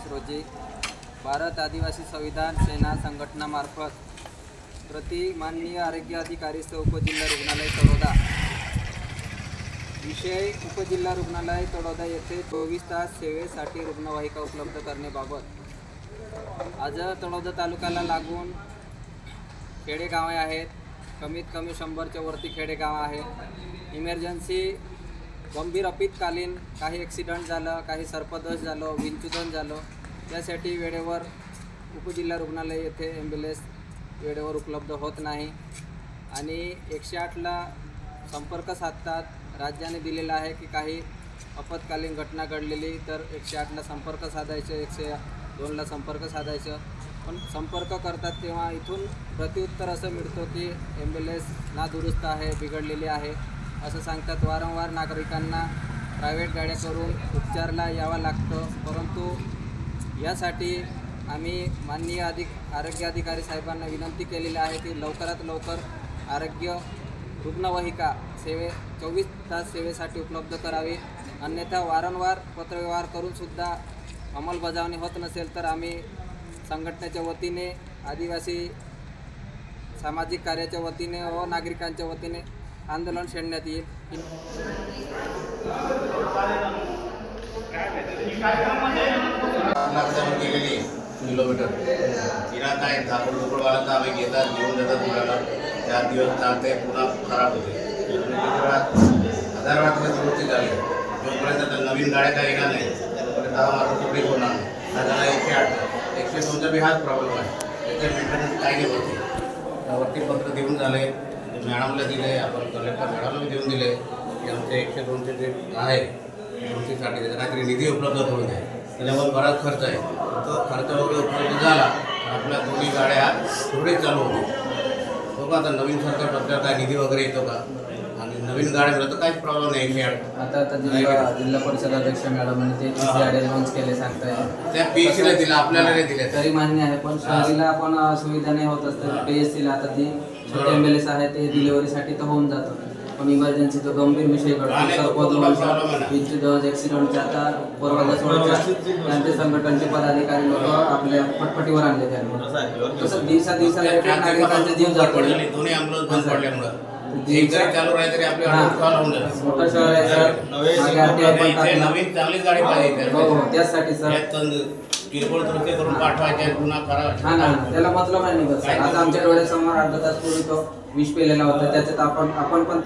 रोजी भारत आदिवासी संविधान सेना संघटनामार्फत प्रति माननीय आरोग्य अधिकारी सह उपजिल्हा रुग्णालय तळोदा विषय उपजिल्हा रुग्णालय तळोदा येथे 24 तास सेवेसाठी रुग्णवाहिका उपलब्ध करण्याबाबत आज तळोदा तालुक्याला लागून खेडेगावे आहेत, कमीत कमी 100च्या वरती खेडेगाव आहे। इमर्जन्सी गंभीर आपत्कालीन काही ॲक्सिडेंट झालं, काही सर्पदंश झालं, विंचूदन झालं, त्यासाठी वेळेवर उपजिल्हा रुग्णालय येथे ॲम्ब्युलन्स वेळेवर उपलब्ध होत नाही आणि 108ला संपर्क साधतात। राज्याने दिलेला आहे की काही आपत्कालीन घटना घडलेली तर 108ला संपर्क साधायचं, 102ला संपर्क साधायचं, पण संपर्क करतात तेव्हा इथून प्रत्युत्तर असं मिळतो की ॲम्ब्युलन्स नादुरुस्त आहे, बिघडलेली आहे असं सांगतात। वारंवार नागरिकांना प्रायव्हेट गाड्या करून उपचाराला यावं लागतं, परंतु यासाठी आम्ही माननीय आरोग्य अधिकारी साहेबांना विनंती केलेली आहे की लवकरात लवकर आरोग्य रुग्णवाहिका 24 तास सेवेसाठी उपलब्ध करावी, अन्यथा वारंवार पत्रव्यवहार करूनसुद्धा अंमलबजावणी होत नसेल तर आम्ही संघटनेच्या वतीने, आदिवासी सामाजिक कार्याच्या वतीने व नागरिकांच्या वतीने आंदोलन छेडण्यात येईल। किलोमीटर इरादा आहे, धाकूडवाला तर आम्ही घेतात, घेऊन जातात मुलाला, 4 दिवस चालते, पुन्हा खराब होते। हजारवाटमध्ये दुरुस्ती झाली, जोपर्यंत नवीन गाड्या काय येणार नाही त्यापर्यंत हा मार्ग कुठे होणार नाही। हा 108 102चा बी हाच प्रॉब्लेम आहे, त्याचे मेंटेनन्स काही नाही होते। त्यावरती पत्र देऊन झाले, मॅडमला दिले, आपण कलेक्टर मॅडमला बी देऊन दिले की आमचे 102चे जे आहे दुरुस्तीसाठी त्याचा काहीतरी निधी उपलब्ध करून द्या, त्याच्यावर बराच खर्च आहे। तो खर्च वगैरे उपलब्ध झाला तर आपल्या दोन्ही गाड्या थोडे चालू होते। तो का आता नवीन सरकार बसल्यावर काय निधी वगैरे येतो का, आणि नवीन गाड्या मिळत तर काहीच प्रॉब्लेम नाही। आता जिल्हा परिषद अध्यक्ष मॅडमने ते गाड्या लॉन्च केले सांगताय, त्या PSCला दिलं, आपल्याला नाही दिले तरी मान्य आहे, पण शहरीला आपण सुविधा नाही होत असते। PSCला आता ती छोटे ॲम्ब्युलन्स आहे ते डिलिव्हरीसाठी तर होऊन जातं, पण इमर्जन्सी तो गंभीर विषय घडतो, विंचूदंश, ॲक्सिडेंटच्या आता परवाच्या त्यांचे संघटनेचे पदाधिकारी लोक आपल्या पटपटीवर आणले त्यांनी, तसं दिवसाला नागरिकांचे जीव जातो। दोन्ही ॲम्ब्युलन्स बंद पडल्यामुळे एक जरी चालू राहिले तरी आपल्या मोठं शहर आहे सर, नवीन चांगलीच गाडी पाहिजे। हो त्यासाठी सर किरकोळ दुरुस्ती करून पाठवायचे, पुन्हा करायचे, हा ना, त्याला मतलब नाही निघत। आता आमच्या डोळ्यासमोर अर्धा तास पूर्वी तो विष पेलेला होता, त्याच्यात आपण पण